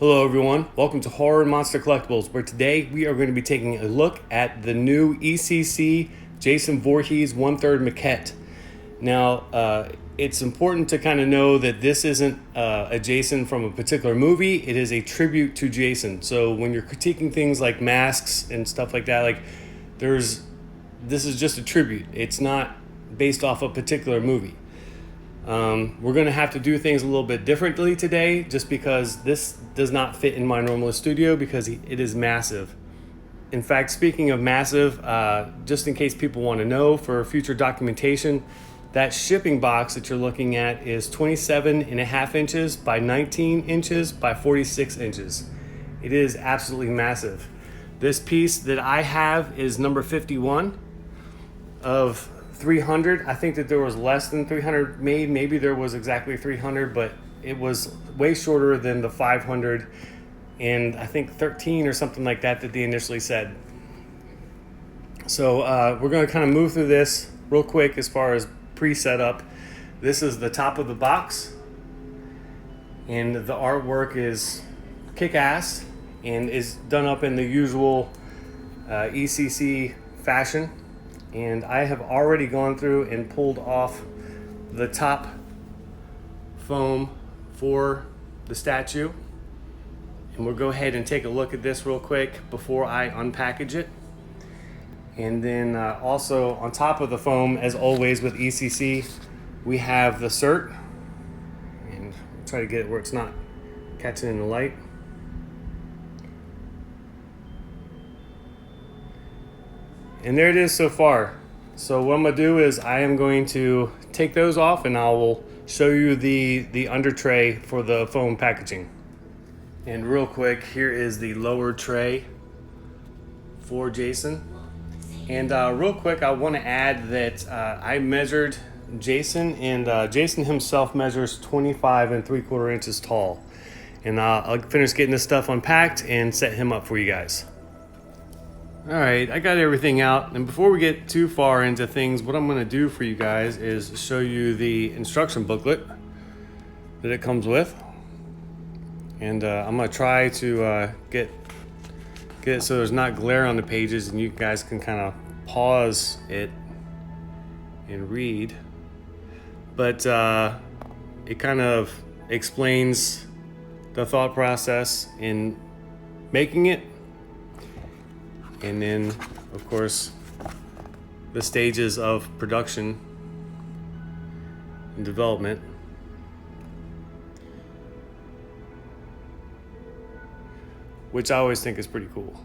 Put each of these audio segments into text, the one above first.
Hello everyone, welcome to Horror and Monster Collectibles, where today we are going to be taking a look at the new ECC Jason Voorhees 1/3 Maquette. Now, it's important to kind of know that this isn't a Jason from a particular movie, it is a tribute to Jason. So when you're critiquing things like masks and stuff like that, this is just a tribute. It's not based off a particular movie. We're going to have to do things a little bit differently today just because this does not fit in my normal studio because it is massive. In fact, speaking of massive, just in case people want to know for future documentation, that shipping box that you're looking at is 27.5 inches by 19 inches by 46 inches. It is absolutely massive. This piece that I have is number 51 of 300. I think that there was less than 300 made. Maybe there was exactly 300, but it was way shorter than the 500 and I think 13 or something like that they initially said. So we're going to kind of move through this real quick as far as pre-setup. This is the top of the box, and the artwork is kick-ass and is done up in the usual ECC fashion. And I have already gone through and pulled off the top foam for the statue. And we'll go ahead and take a look at this real quick before I unpackage it. And then also on top of the foam, as always with ECC, we have the cert. And I'll try to get it where it's not catching in the light. And there it is so far. So what I'm gonna do is I am going to take those off and I will show you the under tray for the foam packaging. And real quick, here is the lower tray for Jason. And real quick, I want to add that I measured Jason, and Jason himself measures 25 3/4 inches tall. And I'll finish getting this stuff unpacked and set him up for you guys. All right, I got everything out, and before we get too far into things, what I'm going to do for you guys is show you the instruction booklet that it comes with. And I'm going to try to get it so there's not glare on the pages and you guys can kind of pause it and read. But it kind of explains the thought process in making it. And then, of course, the stages of production and development. Which I always think is pretty cool.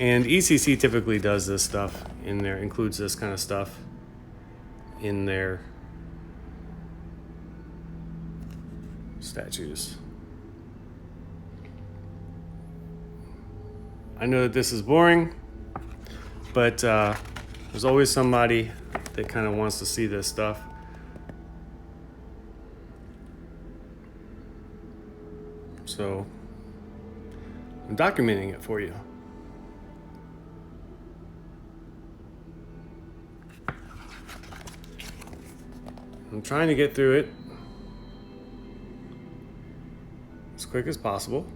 And ECC typically does this stuff in there, includes this kind of stuff in their statues. I know that this is boring, but there's always somebody that kind of wants to see this stuff. So I'm documenting it for you. I'm trying to get through it as quick as possible.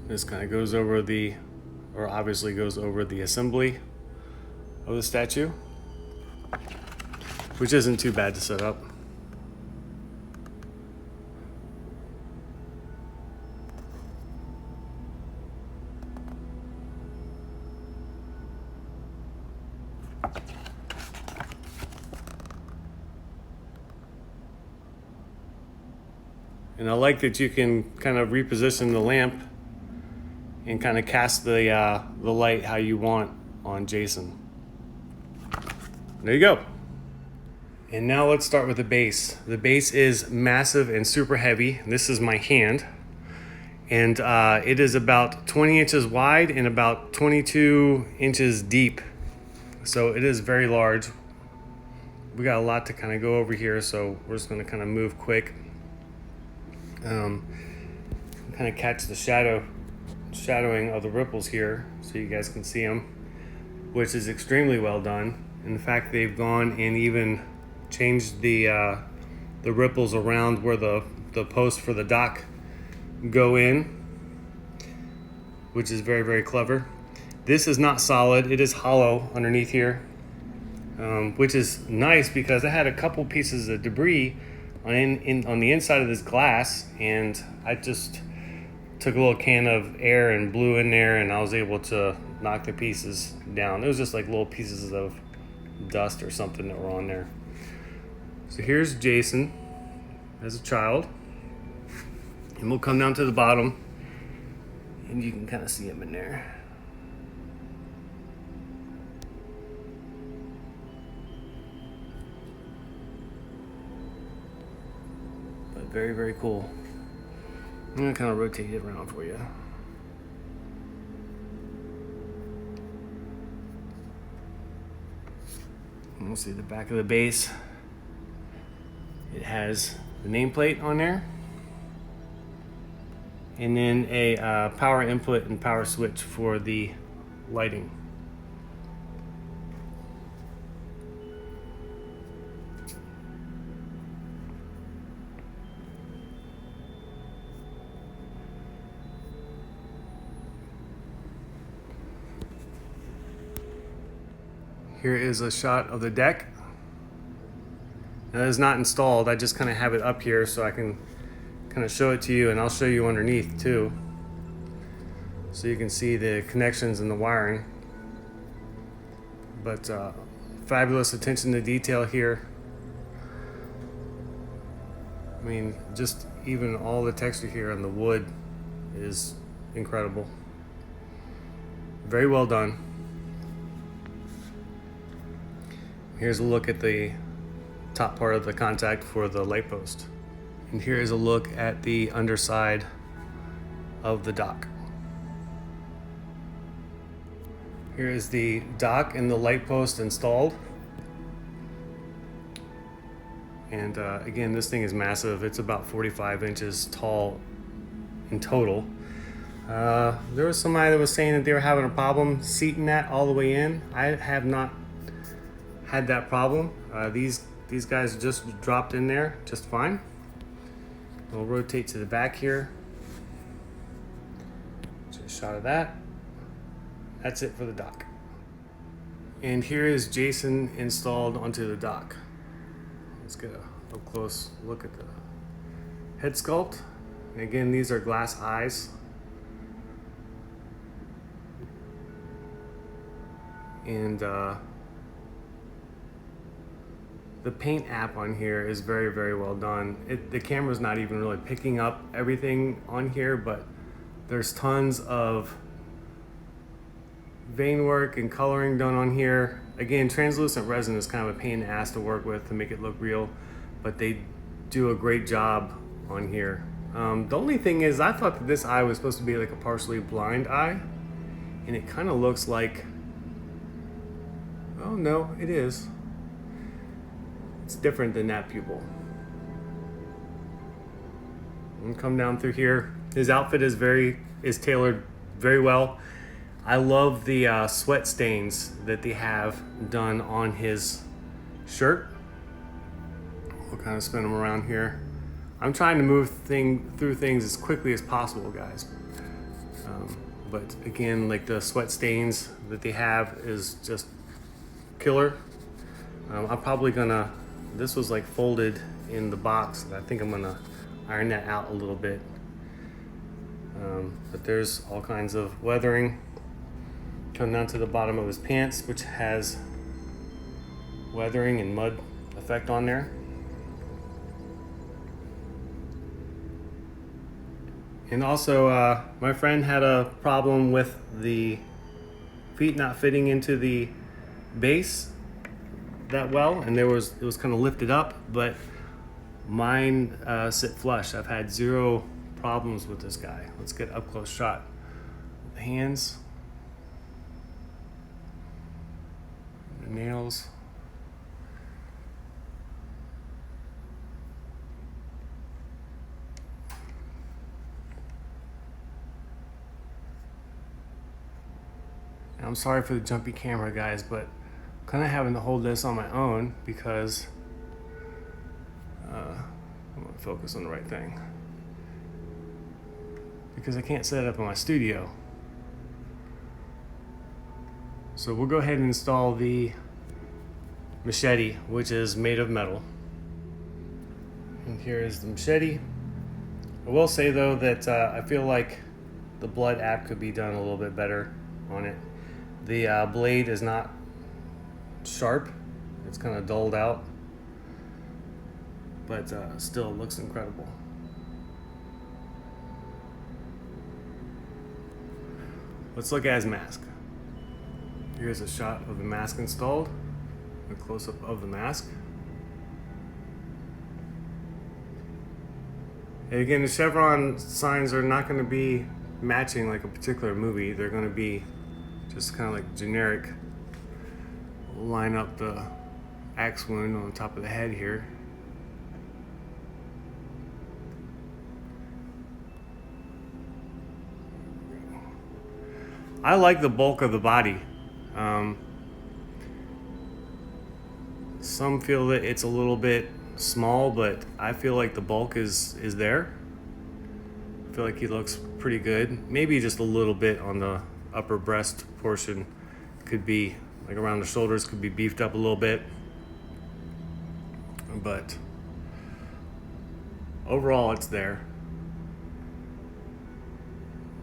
This kind of goes over obviously goes over the assembly of the statue, which isn't too bad to set up. And I like that you can kind of reposition the lamp and kind of cast the light how you want on Jason. There you go. And now let's start with the base. The base is massive and super heavy. This is my hand. And it is about 20 inches wide and about 22 inches deep. So it is very large. We got a lot to kind of go over here, so we're just going to kind of move quick. Kind of catch the shadowing of the ripples here so you guys can see them, which is extremely well done. In fact, they've gone and even changed the ripples around where the posts for the dock go in, which is very, very clever. This is not solid, it is hollow underneath here, which is nice because I had a couple pieces of debris on the inside of this glass, and I just took a little can of air and blew in there, and I was able to knock the pieces down. It was just like little pieces of dust or something that were on there. So here's Jason as a child, and we'll come down to the bottom and you can kind of see him in there. But very, very cool. I'm gonna kind of rotate it around for you. And we'll see the back of the base. It has the nameplate on there, and then a power input and power switch for the lighting. Here is a shot of the deck. Now, that is not installed. I just kind of have it up here so I can kind of show it to you, and I'll show you underneath too, so you can see the connections and the wiring. But fabulous attention to detail here. I mean, just even all the texture here on the wood is incredible. Very well done. Here's a look at the top part of the contact for the light post. And here is a look at the underside of the dock. Here is the dock and the light post installed. And again, this thing is massive. It's about 45 inches tall in total. There was somebody that was saying that they were having a problem seating that all the way in. I have not had that problem. These guys just dropped in there just fine. We'll rotate to the back here. Just a shot of that. That's it for the dock. And here is Jason installed onto the dock. Let's get a up close look at the head sculpt. And again, these are glass eyes. And the paint app on here is very, very well done. The camera's not even really picking up everything on here, but there's tons of vein work and coloring done on here. Again, translucent resin is kind of a pain in the ass to work with to make it look real, but they do a great job on here. The only thing is, I thought that this eye was supposed to be like a partially blind eye, and it kind of looks like, oh no, it is. It's different than that pupil. And come down through here. His outfit is tailored very well. I love the sweat stains that they have done on his shirt. We'll kind of spin them around here. I'm trying to move through things as quickly as possible, guys. But again, like the sweat stains that they have is just killer. I'm probably gonna, this was like folded in the box. I think I'm gonna iron that out a little bit. But there's all kinds of weathering. Come down to the bottom of his pants, which has weathering and mud effect on there. And also, my friend had a problem with the feet not fitting into the base that well, and it was kind of lifted up, but mine sit flush. I've had zero problems with this guy. Let's get up close shot. The hands, the nails. I'm sorry for the jumpy camera, guys, but I'm kind of having to hold this on my own because I'm going to focus on the right thing. Because I can't set it up in my studio. So we'll go ahead and install the machete, which is made of metal. And here is the machete. I will say though that I feel like the blood app could be done a little bit better on it. The blade is not sharp, it's kind of dulled out, but still looks incredible. Let's look at his mask. Here's a shot of the mask installed, a close-up of the mask. And again, the chevron signs are not going to be matching like a particular movie. They're going to be just kind of like generic. Line up the axe wound on the top of the head here. I like the bulk of the body. Some feel that it's a little bit small, but I feel like the bulk is there. I feel like he looks pretty good. Maybe just a little bit on the upper breast portion could be, like around the shoulders, could be beefed up a little bit. But overall, it's there.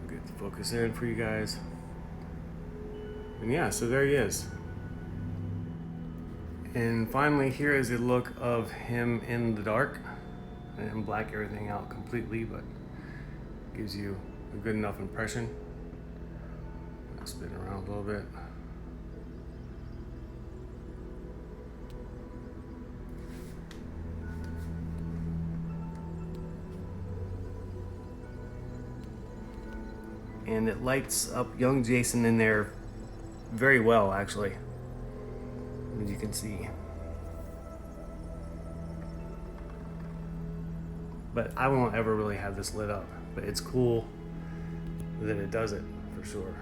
Get the focus in for you guys. And yeah, so there he is. And finally, here is a look of him in the dark. I didn't black everything out completely, but gives you a good enough impression. Spin around a little bit. And it lights up young Jason in there very well, actually, as you can see. But I won't ever really have this lit up, but it's cool that it does it for sure.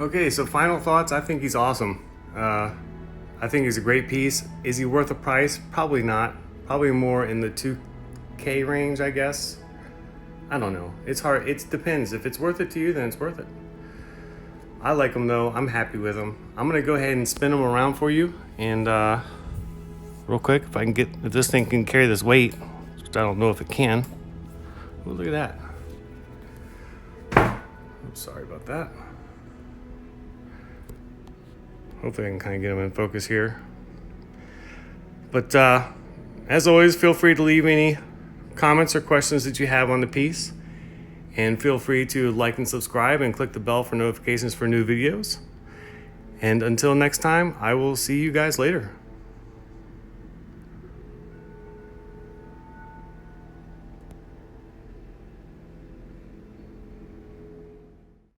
Okay, so final thoughts. I think he's awesome. I think he's a great piece. Is he worth the price? Probably not. Probably more in the 2K range, I guess. I don't know. It's hard. It depends. If it's worth it to you, then it's worth it. I like him though. I'm happy with him. I'm gonna go ahead and spin him around for you. And real quick, if this thing can carry this weight, which I don't know if it can. Oh, look at that. I'm sorry about that. Hopefully I can kind of get him in focus here. But as always, feel free to leave any comments or questions that you have on the piece. And feel free to like and subscribe and click the bell for notifications for new videos. And until next time, I will see you guys later.